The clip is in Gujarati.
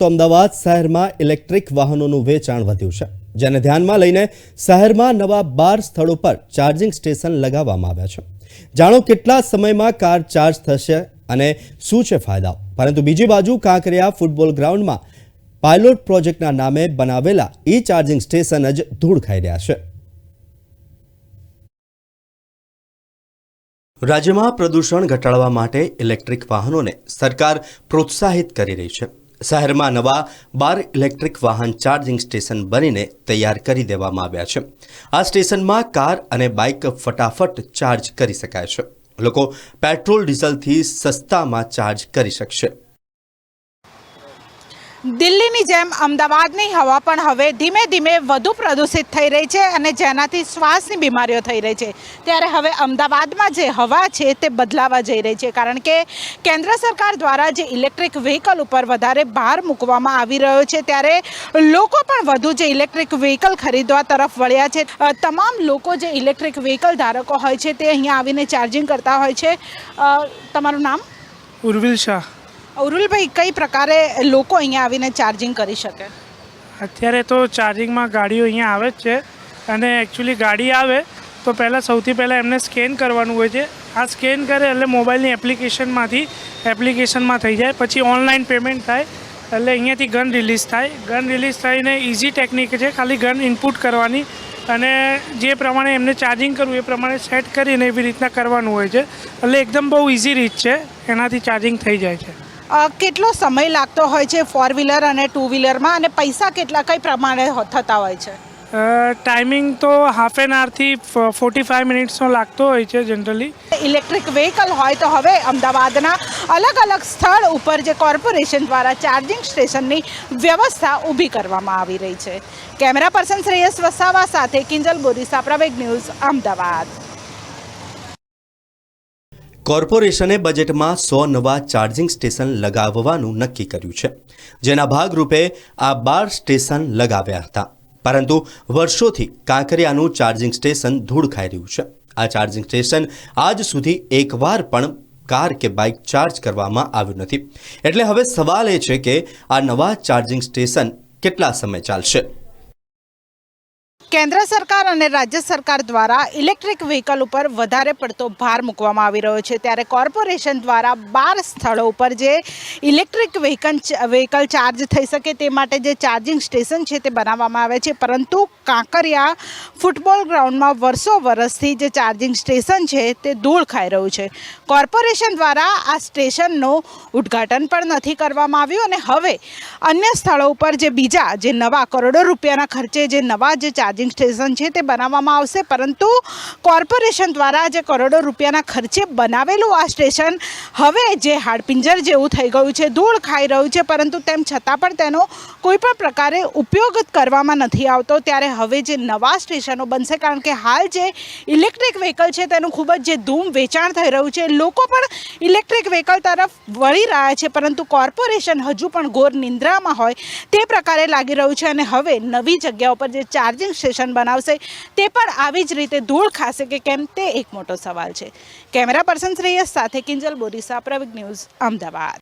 તો અમદાવાદ શહેરમાં ઇલેક્ટ્રિક વાહનોનું વેચાણ વધ્યું છે, જેને ધ્યાનમાં લઈને શહેરમાં નવા 12 સ્થળો પર ચાર્જિંગ સ્ટેશન લગાવવામાં આવ્યા છે। જાણો કેટલા સમયમાં કાર ચાર્જ થશે અને શું છે ફાયદાઓ। પરંતુ બીજી બાજુ કાંકરિયા ફૂટબોલ ગ્રાઉન્ડમાં પાયલોટ પ્રોજેક્ટના નામે બનાવેલા ચાર્જિંગ સ્ટેશન જ ધૂળ ખાઈ રહ્યા છે। રાજ્યમાં પ્રદૂષણ ઘટાડવા માટે ઇલેક્ટ્રિક વાહનોને સરકાર પ્રોત્સાહિત કરી રહી છે। શહેરમાં નવા 12 ઇલેક્ટ્રિક વાહન ચાર્જિંગ સ્ટેશન બનીને તૈયાર કરી દેવામાં આવ્યા છે। આ સ્ટેશનમાં કાર અને બાઇક ફટાફટ ચાર્જ કરી શકાય છે। લોકો પેટ્રોલ ડીઝલથી સસ્તામાં ચાર્જ કરી શકશે। દિલ્હીની જેમ અમદાવાદની હવા પણ હવે ધીમે ધીમે વધુ પ્રદૂષિત થઈ રહી છે અને જેનાથી શ્વાસની બીમારીઓ થઈ રહી છે। ત્યારે હવે અમદાવાદમાં જે હવા છે તે બદલાવા જઈ રહી છે, કારણ કે કેન્દ્ર સરકાર દ્વારા જે ઇલેક્ટ્રિક વ્હીકલ ઉપર વધારે ભાર મૂકવામાં આવી રહ્યો છે, ત્યારે લોકો પણ વધુ જે ઇલેક્ટ્રિક વ્હીકલ ખરીદવા તરફ વળ્યા છે। તમામ લોકો જે ઇલેક્ટ્રિક વ્હીકલ ધારકો હોય છે તે અહીંયા આવીને ચાર્જિંગ કરતા હોય છે। તમારું નામ? ઉર્વિલ શાહ। ઉરુલભાઈ, કઈ પ્રકારે લોકો અહીંયા આવીને ચાર્જિંગ કરી શકે? અત્યારે તો ચાર્જિંગમાં ગાડીઓ અહીંયા આવે જ છે અને એકચ્યુઅલી ગાડી આવે તો સૌથી પહેલાં એમને સ્કેન કરવાનું હોય છે। આ સ્કેન કરે એટલે મોબાઈલની એપ્લિકેશનમાં થઈ જાય, પછી ઓનલાઈન પેમેન્ટ થાય એટલે અહીંયાથી ગન રિલીઝ થાય। ગન રિલીઝ થઈને ઇઝી ટેકનિક છે, ખાલી ગન ઇનપુટ કરવાની અને જે પ્રમાણે એમને ચાર્જિંગ કરવું એ પ્રમાણે સેટ કરીને એવી રીતના કરવાનું હોય છે, એટલે એકદમ બહુ ઇઝી રીત છે, એનાથી ચાર્જિંગ થઈ જાય છે। કેટલો સમય લાગતો હોય છે 4 વ્હીલર અને 2 વ્હીલરમાં, અને પૈસા કેટલા કઈ પ્રમાણે થતા હોય છે? ટાઈમિંગ તો હાફ એન આવરથી 45 મિનિટ્સનો લાગતો હોય છે જનરલી। ઇલેક્ટ્રિક વ્હીકલ હોય તો હવે અમદાવાદના અલગ અલગ સ્થળ ઉપર જે કોર્પોરેશન દ્વારા ચાર્જિંગ સ્ટેશનની વ્યવસ્થા ઊભી કરવામાં આવી રહી છે। કેમેરા પર્સન શ્રેયસ વસાવા સાથે કિંજલ બોરીસા, પ્રવેગ ન્યૂઝ, અમદાવાદ। કોર્પોરેશને બજેટમાં 100 નવા ચાર્જિંગ સ્ટેશન લગાવવાનું નક્કી કર્યું છે, જેના ભાગરૂપે આ 12 સ્ટેશન લગાવ્યા હતા। પરંતુ વર્ષોથી કાંકરિયાનું ચાર્જિંગ સ્ટેશન ધૂળ ખાઈ રહ્યું છે। આ ચાર્જિંગ સ્ટેશન આજ સુધી એકવાર પણ કાર કે બાઇક ચાર્જ કરવામાં આવ્યું નથી। એટલે હવે સવાલ એ છે કે આ નવા ચાર્જિંગ સ્ટેશન કેટલા સમય ચાલશે? કેન્દ્ર સરકાર અને રાજ્ય સરકાર દ્વારા ઇલેક્ટ્રિક વ્હીકલ ઉપર વધારે પડતો ભાર મૂકવામાં આવી રહ્યો છે, ત્યારે કોર્પોરેશન દ્વારા 12 સ્થળો ઉપર જે ઇલેક્ટ્રિક વ્હીકલ ચાર્જ થઈ શકે તે માટે જે ચાર્જિંગ સ્ટેશન છે તે બનાવવામાં આવે છે। પરંતુ કાંકરિયા ફૂટબોલ ગ્રાઉન્ડમાં વર્ષોથી જે ચાર્જિંગ સ્ટેશન છે તે ધૂળ ખાઈ રહ્યું છે। કોર્પોરેશન દ્વારા આ સ્ટેશનનું ઉદ્ઘાટન પણ નથી કરવામાં આવ્યું અને હવે અન્ય સ્થળો ઉપર જે બીજા જે નવા કરોડો રૂપિયાના ખર્ચે જે નવા જે ચાર્જિંગ સ્ટેશન છે તે બનાવવામાં આવશે, પરંતુ કોર્પોરેશન દ્વારા જે કરોડો રૂપિયાના ખર્ચે બનાવેલું આ સ્ટેશન હવે જે હાડપિંજર જેવું થઈ ગયું છે, ધૂળ ખાઈ રહ્યું છે, પરંતુ તેમ છતાં પણ તેનો કોઈ પણ પ્રકારે ઉપયોગ કરવામાં નથી આવતો। ત્યારે હવે જે નવા સ્ટેશનો બનશે, કારણ કે હાલ જે ઇલેક્ટ્રિક વ્હીકલ છે તેનું ખૂબ જ જે ધૂમ વેચાણ થઈ રહ્યું છે, લોકો પણ ઇલેક્ટ્રિક વ્હીકલ તરફ વળી રહ્યા છે, પરંતુ કોર્પોરેશન હજુ પણ ઘોર નિંદ્રામાં હોય તે પ્રકારે લાગી રહ્યું છે અને હવે નવી જગ્યા ઉપર જે ચાર્જિંગ સ્ટેશન બનાવશે તે પણ આવી જ રીતે ધૂળ ખાશે કે કેમ, તે એક મોટો સવાલ છે। કેમેરા પર્સન શ્રેયસ સાથે કિંજલ બોરીસા, પ્રવેગ ન્યૂઝ, અમદાવાદ।